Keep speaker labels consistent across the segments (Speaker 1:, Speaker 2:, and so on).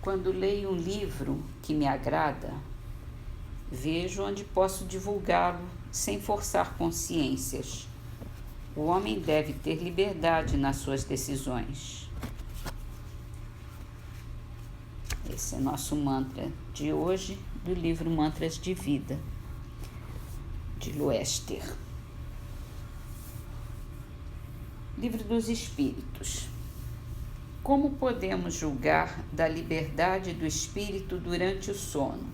Speaker 1: Quando leio um livro que me agrada, vejo onde posso divulgá-lo sem forçar consciências. O homem deve ter liberdade nas suas decisões. Esse é nosso mantra de hoje, do livro Mantras de Vida, de Loester. Livro dos Espíritos. Como podemos julgar da liberdade do espírito durante o sono?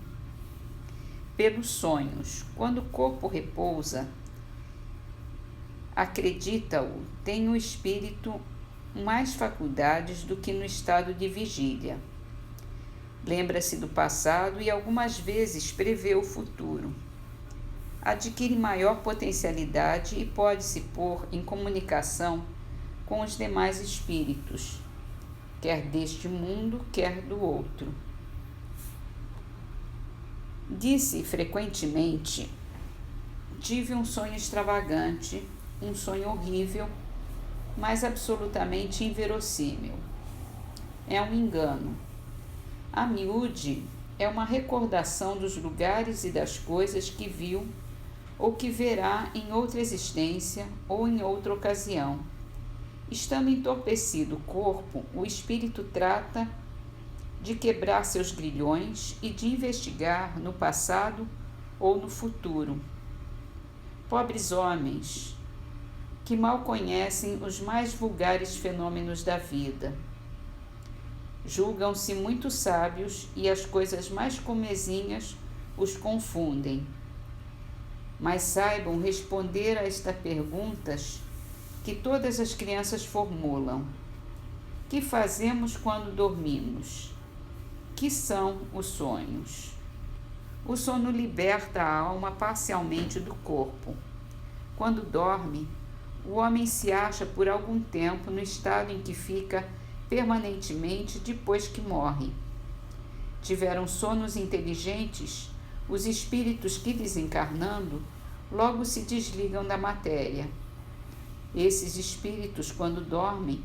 Speaker 1: Pelos sonhos. Quando o corpo repousa, acredita-o, tem o espírito mais faculdades do que no estado de vigília. Lembra-se do passado e algumas vezes prevê o futuro. Adquire maior potencialidade e pode se pôr em comunicação com os demais espíritos, quer deste mundo, quer do outro. Disse frequentemente: tive um sonho extravagante, um sonho horrível, mas absolutamente inverossímil. É um engano. A miúde é uma recordação dos lugares e das coisas que viu ou que verá em outra existência ou em outra ocasião. Estando entorpecido o corpo, o espírito trata de quebrar seus grilhões e de investigar no passado ou no futuro. Pobres homens, que mal conhecem os mais vulgares fenômenos da vida. Julgam-se muito sábios e as coisas mais comezinhas os confundem. Mas saibam responder a estas perguntas que todas as crianças formulam. Que fazemos quando dormimos? Que são os sonhos? O sono liberta a alma parcialmente do corpo. Quando dorme, o homem se acha por algum tempo no estado em que fica permanentemente depois que morre. Tiveram sonos inteligentes, os espíritos que desencarnando logo se desligam da matéria. Esses espíritos, quando dormem,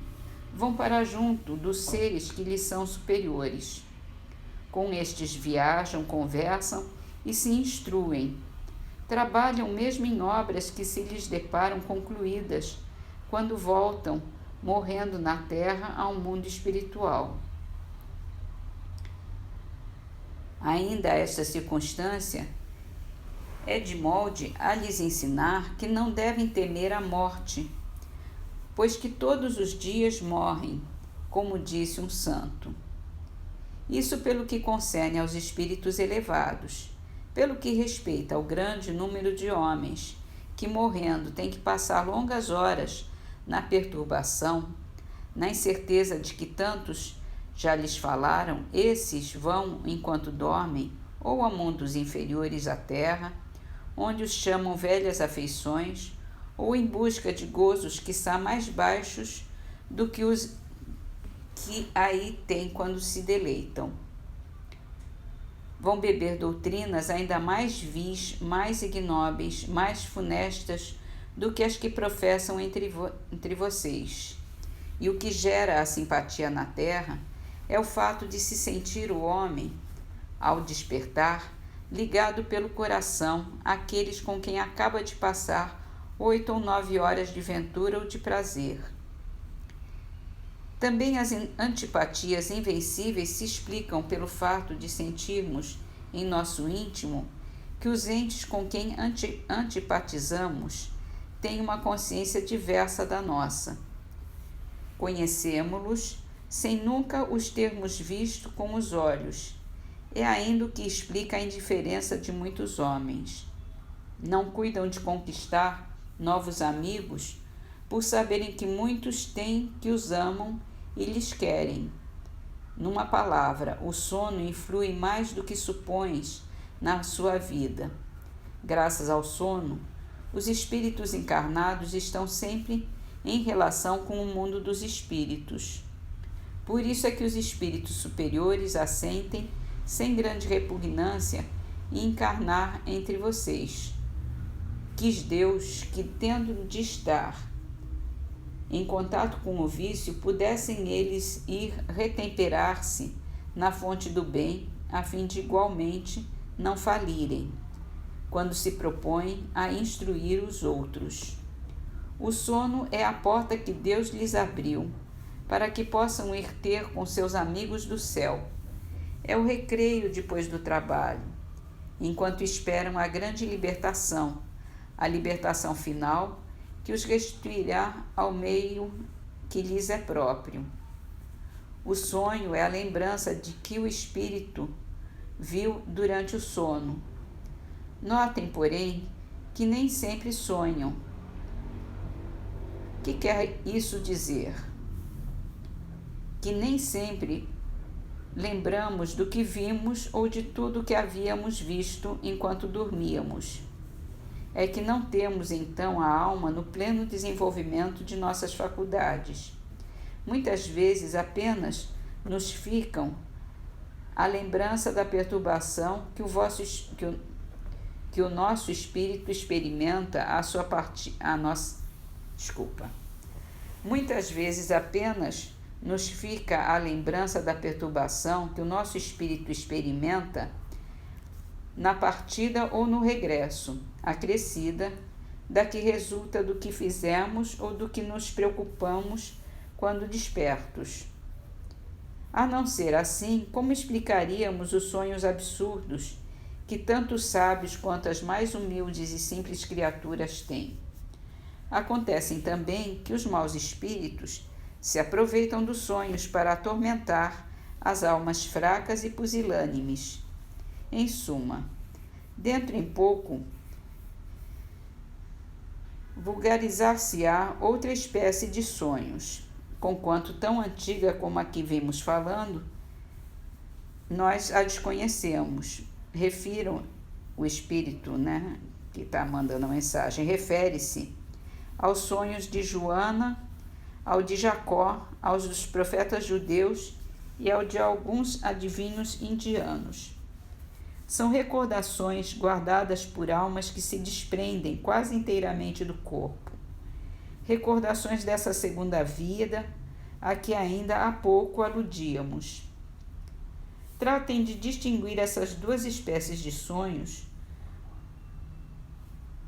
Speaker 1: vão para junto dos seres que lhes são superiores. Com estes viajam, conversam e se instruem. Trabalham mesmo em obras que se lhes deparam concluídas, quando voltam, morrendo na terra, ao mundo espiritual. Ainda esta circunstância é de molde a lhes ensinar que não devem temer a morte, pois que todos os dias morrem, como disse um santo. Isso pelo que concerne aos espíritos elevados. Pelo que respeita ao grande número de homens que, morrendo, têm que passar longas horas na perturbação, na incerteza de que tantos já lhes falaram, esses vão, enquanto dormem, ou a mundos inferiores à terra, onde os chamam velhas afeições, ou em busca de gozos quiçá mais baixos do que os que aí têm quando se deleitam. Vão beber doutrinas ainda mais vis, mais ignóbeis, mais funestas do que as que professam entre vocês. E o que gera a simpatia na terra é o fato de se sentir o homem, ao despertar, ligado pelo coração àqueles com quem acaba de passar 8 ou 9 horas de ventura ou de prazer. Também as antipatias invencíveis se explicam pelo fato de sentirmos em nosso íntimo que os entes com quem antipatizamos têm uma consciência diversa da nossa. Conhecemo-los sem nunca os termos visto com os olhos. É ainda o que explica a indiferença de muitos homens. Não cuidam de conquistar novos amigos por saberem que muitos têm que os amam e lhes querem. Numa palavra, o sono influi mais do que supões na sua vida. Graças ao sono, os espíritos encarnados estão sempre em relação com o mundo dos espíritos. Por isso é que os espíritos superiores assentem, sem grande repugnância, em encarnar entre vocês. Quis Deus que, tendo de estar em contato com o vício, pudessem eles ir retemperar-se na fonte do bem, a fim de igualmente não falirem, quando se propõem a instruir os outros. O sono é a porta que Deus lhes abriu, para que possam ir ter com seus amigos do céu. É o recreio depois do trabalho, enquanto esperam a grande libertação, a libertação final, que os restituirá ao meio que lhes é próprio. O sonho é a lembrança de que o espírito viu durante o sono. Notem, porém, que nem sempre sonham. O que quer isso dizer? Que nem sempre lembramos do que vimos ou de tudo que havíamos visto enquanto dormíamos. É que não temos, então, a alma no pleno desenvolvimento de nossas faculdades. Muitas vezes apenas nos ficam a lembrança da perturbação que o nosso espírito experimenta Muitas vezes apenas nos fica a lembrança da perturbação que o nosso espírito experimenta na partida ou no regresso, acrescida, da que resulta do que fizemos ou do que nos preocupamos quando despertos. A não ser assim, como explicaríamos os sonhos absurdos que tanto os sábios quanto as mais humildes e simples criaturas têm? Acontecem também que os maus espíritos se aproveitam dos sonhos para atormentar as almas fracas e pusilânimes. Em suma, dentro em pouco, vulgarizar-se-á outra espécie de sonhos, conquanto tão antiga como a que vimos falando, nós a desconhecemos. Refiro o espírito, que está mandando a mensagem, refere-se aos sonhos de Joana, ao de Jacó, aos dos profetas judeus e ao de alguns adivinhos indianos. São recordações guardadas por almas que se desprendem quase inteiramente do corpo. Recordações dessa segunda vida, a que ainda há pouco aludíamos. Tratem de distinguir essas duas espécies de sonhos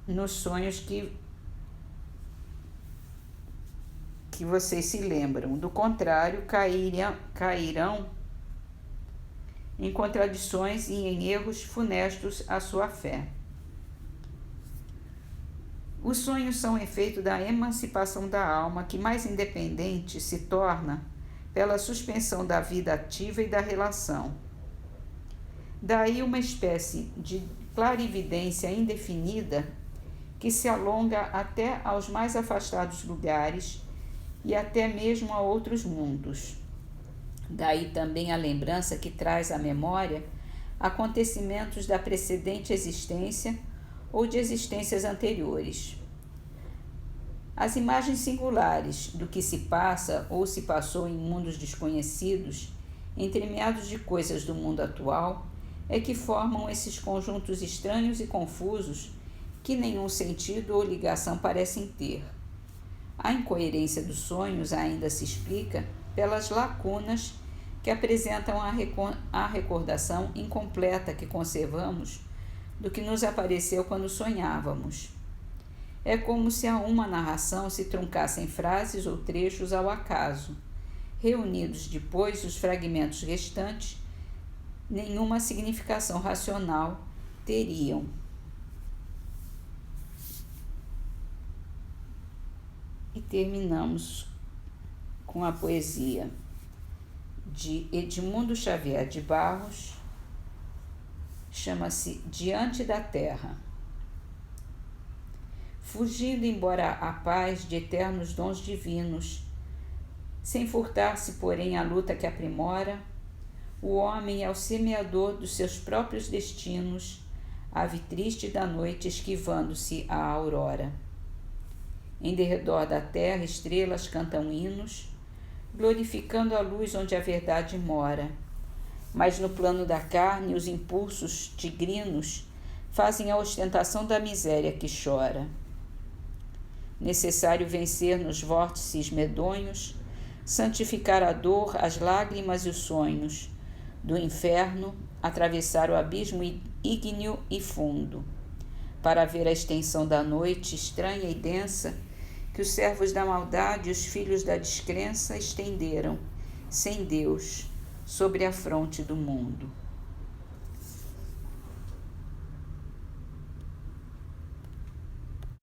Speaker 1: nos sonhos que vocês se lembram. Do contrário, cairão em contradições e em erros funestos à sua fé. Os sonhos são efeito da emancipação da alma, que mais independente se torna pela suspensão da vida ativa e da relação. Daí uma espécie de clarividência indefinida que se alonga até aos mais afastados lugares e até mesmo a outros mundos. Daí também a lembrança que traz à memória acontecimentos da precedente existência ou de existências anteriores. As imagens singulares do que se passa ou se passou em mundos desconhecidos, entremeados de coisas do mundo atual, é que formam esses conjuntos estranhos e confusos que nenhum sentido ou ligação parecem ter. A incoerência dos sonhos ainda se explica pelas lacunas que apresentam a recordação incompleta que conservamos do que nos apareceu quando sonhávamos. É como se a uma narração se truncassem frases ou trechos ao acaso. Reunidos depois, os fragmentos restantes nenhuma significação racional teriam. E terminamos com a poesia de Edmundo Xavier de Barros, chama-se Diante da Terra. Fugindo embora a paz de eternos dons divinos, sem furtar-se, porém, a luta que aprimora, o homem é o semeador dos seus próprios destinos, ave triste da noite esquivando-se à aurora. Em derredor da terra, estrelas cantam hinos, glorificando a luz onde a verdade mora. Mas no plano da carne, os impulsos tigrinos fazem a ostentação da miséria que chora. Necessário vencer nos vórtices medonhos, santificar a dor, as lágrimas e os sonhos, do inferno, atravessar o abismo ígneo e fundo, para ver a extensão da noite estranha e densa que os servos da maldade e os filhos da descrença estenderam, sem Deus, sobre a fronte do mundo.